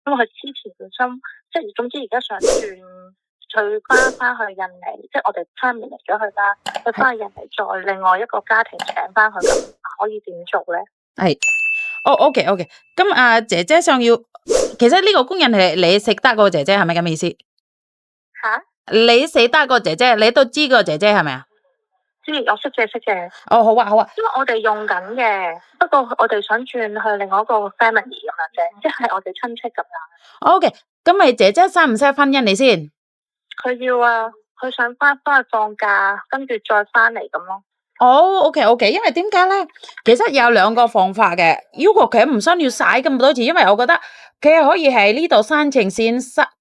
因為佢之前本身即係總之而家想轉佢翻去印尼，即係我哋 terminate 咗佢啦，佢翻去印尼再另外一個家庭請翻佢，咁可以點做咧？係，OK，咁姐姐想要，其實呢個工人係你識得個姐姐係咪咁意思？吓？你識得個姐姐，你都知個姐姐係咪啊？知，我識嘅。哦，好啊。因為我哋用緊嘅，不過我哋想轉去另外一個 family 咁樣啫，即係我哋親戚咁樣。OK，咁你姐姐使唔使翻印尼先？佢要啊，佢想翻去放假，跟住再翻嚟咁咯。OK，因為點解咧？其實有兩個方法嘅。如果佢唔需要使咁多錢，因為我覺得佢可以喺呢度申請先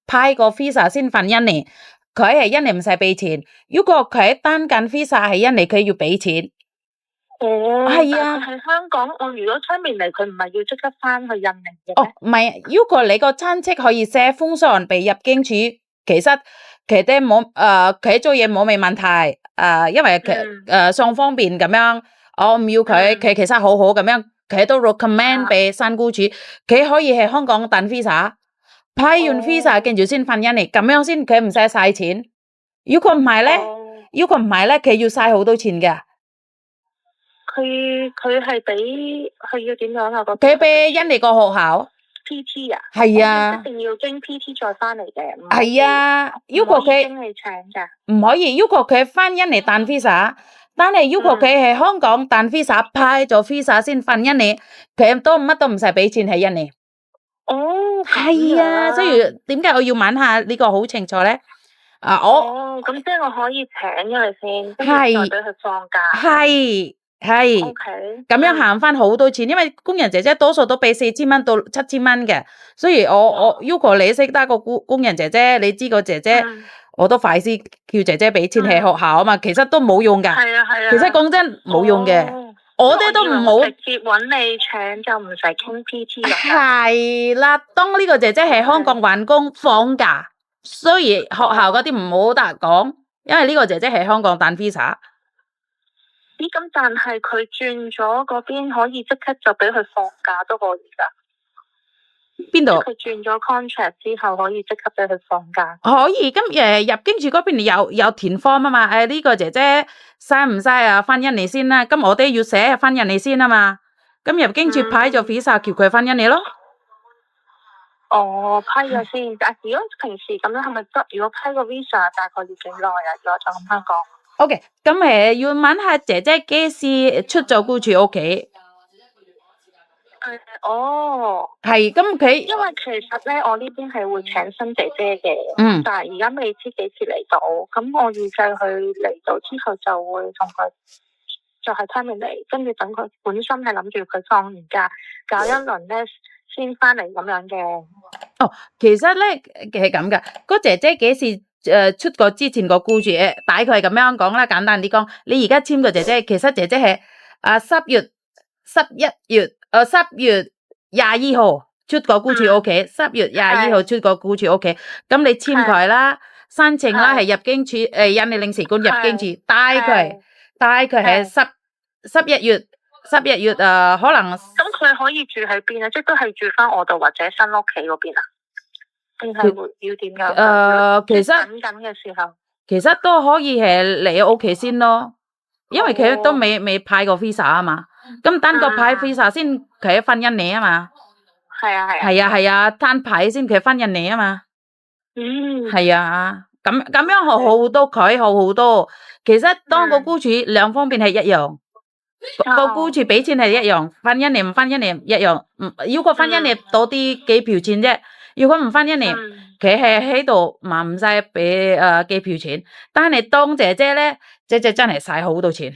派個 visa 先翻印尼，佢係印尼唔使俾錢。如果佢單緊 visa 喺印尼，佢要俾錢。係啊。喺香港，我如果出面嚟，佢唔係要即刻翻去印尼嘅咩？唔係，如果你個親戚可以寫封信俾入境處，其實佢哋冇佢做嘢冇咩問題。因為雙方面咁樣，我唔要佢，佢其實好好咁樣，佢都 recommend 俾新雇主，佢可以喺香港等 visa， 批完 visa 跟住先翻印尼，咁樣先佢唔使嘥錢。如果唔係咧，佢要嘥好多錢嘅。佢係俾佢要點樣啊？佢俾印尼個學校 PT 啊？係啊，一定要經 PT 再翻嚟嘅。係啊，如果佢經你請㗎，唔可以，如果佢翻印尼彈 visa，但係如果佢喺香港彈 visa，派咗 visa 先翻印尼，佢都乜都唔使俾錢喺印尼。係啊，所以點解我要問下呢個好清楚咧？咁即係我可以請咗你先，跟住再俾佢放假。係。咁樣慳翻好多錢，因為工人姐姐多數都俾4000蚊到7000蚊嘅，所以我要求你識得個工人姐姐，你知個姐姐，我都快啲叫姐姐俾錢喺學校啊嘛，其實都冇用噶。係啊。其實講真冇用嘅，我哋都唔好直接揾你請，就唔使傾 PT 啦。係啦，當呢個姐姐喺香港揾工放假，雖然學校嗰啲唔好得講，因為呢個姐姐喺香港等 visa。咁但係佢轉咗嗰邊，可以即刻就俾佢放假都可以噶。邊度？佢轉咗 contract 之後，可以即刻俾佢放假。可以，咁入境處嗰邊有填 form 啊嘛。呢個姐姐使唔使翻印尼先啦？咁我哋要寫翻印尼先啊嘛。咁入境處批咗 visa，叫佢翻印尼咯。批咗先。但如果平時咁樣係咪得？如果批個 visa 大概要幾耐啊？如果就咁香港。OK，咁要問下姐姐幾時出咗雇主屋企？係，咁佢因為其實咧，我呢邊係會請新姐姐嘅，但係而家未知幾時嚟到，咁我預計佢嚟到之後就會同佢就係 terminate 嚟，跟住等佢本身係諗住佢放完假搞一輪咧先翻嚟咁樣嘅。其實咧係咁噶，個姐姐幾時？出過之前個僱主大概係咁樣講啦，簡單啲講，你而家簽個姐姐，其實姐姐係10月22號出個僱主屋企，10月22號出個僱主屋企，咁你簽佢啦，申請啦係入境處印尼領事館入境處，大概係11月可能。咁佢可以住喺邊啊？即係都係住翻我度或者新屋企嗰邊啊？定係會要點樣？其實等緊嘅時候，其實都可以係嚟屋企先咯，因為佢都未派過 visa 啊嘛，咁等個派 visa 先佢翻印尼啊嘛。係啊，攤牌先佢翻印尼啊嘛。係啊，咁樣好好多，佢好好多。其實當個雇主兩方面係一樣，個雇主俾錢係一樣，翻印尼唔翻印尼一樣。如果翻印尼多啲機票錢啫。如果唔翻印尼，佢係喺度唔使俾機票錢，但係當姐姐咧，姐姐真係使好多錢。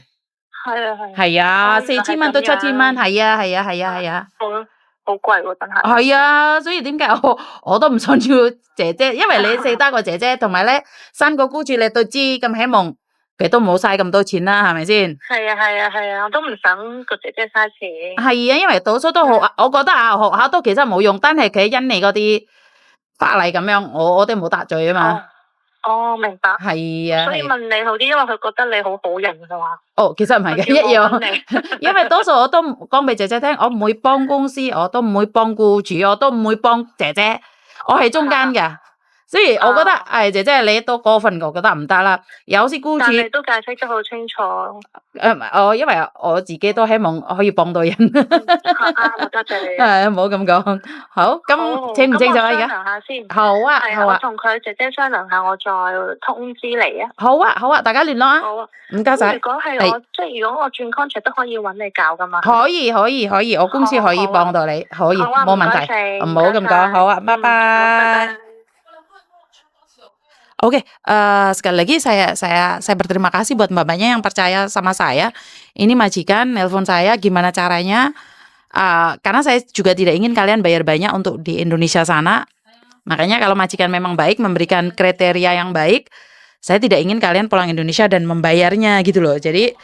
係啊，4000蚊到7000蚊，係啊。好貴喎，真係。係啊，所以點解我都唔想要姐姐，因為你識得個姐姐，同埋咧新個雇主你都知，咁希望佢都冇嘥咁多錢啦，係咪先？係啊，我都唔想個姐姐嘥錢。係啊，因為多數都好，我覺得學校都其實冇用，但係佢印尼嗰啲法例咁樣，我哋冇得罪啊嘛。明白。係啊。所以問你好啲，因為佢覺得你好好人㗎嘛。其實唔係嘅，一樣。因為多數我都講俾姐姐聽，我唔會幫公司，我都唔會幫雇主，我都唔會幫姐姐。我係中間㗎。所以我覺得姐姐你都過分，我覺得唔得啦。有啲僱主，但你都解釋得好清楚。因為我自己都希望可以幫到人。多謝你。唔好咁講。好，咁清唔清楚啊？而家商量下先。好啊，好啊。我同佢姐姐商量下，我再通知你啊。好啊，好啊，大家聯絡啊。好啊，唔該晒。如果係我，即係如果我轉 contract 都可以揾你搞噶嘛？可以，我公司可以幫到你，可以，冇問題。唔好咁講，好啊，拜拜。Oke, sekali lagi saya berterima kasih buat mbak-mbaknya yang percaya sama saya. Ini majikan nelpon saya, gimana caranya? Karena saya juga tidak ingin kalian bayar banyak untuk di Indonesia sana. Makanya kalau majikan memang baik, memberikan kriteria yang baik, saya tidak ingin kalian pulang Indonesia dan membayarnya gitu loh. Jadi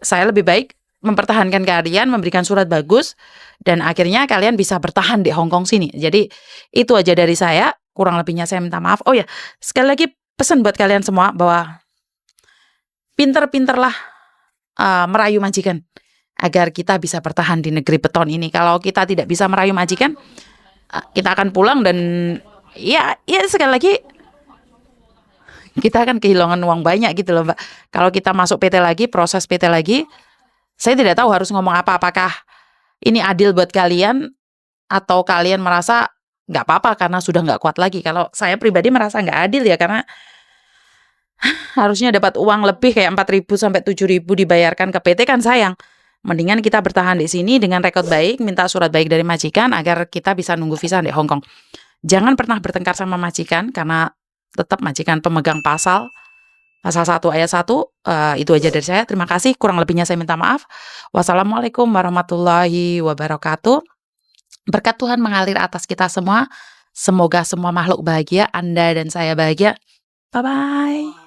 saya lebih baik mempertahankan kalian, memberikan surat bagus, dan akhirnya kalian bisa bertahan di Hong Kong sini. Jadi itu aja dari saya. Kurang lebihnya saya minta maaf. Oh ya, sekali lagi pesan buat kalian semua bahwa pinter-pinterlah merayu majikan agar kita bisa bertahan di negeri beton ini. Kalau kita tidak bisa merayu majikan, kita akan pulang dan ya sekali lagi kita akan kehilangan uang banyak gitu loh Mbak. Kalau kita masuk PT lagi, proses PT lagi, saya tidak tahu harus ngomong apa. Apakah ini adil buat kalian atau kalian merasa nggak apa-apa karena sudah nggak kuat lagi. Kalau saya pribadi merasa nggak adil ya, karena harusnya dapat uang lebih kayak 4.000 sampai 7.000 dibayarkan ke PT kan sayang. Mendingan kita bertahan di sini dengan rekod baik, minta surat baik dari majikan agar kita bisa nunggu visa di Hong Kong. Jangan pernah bertengkar sama majikan karena tetap majikan pemegang pasal 1 ayat 1. Itu aja dari saya. Terima kasih. Kurang lebihnya saya minta maaf. Wassalamualaikum warahmatullahi wabarakatuh. Berkat Tuhan mengalir atas kita semua. Semoga semua makhluk bahagia, Anda dan saya bahagia. Bye-bye.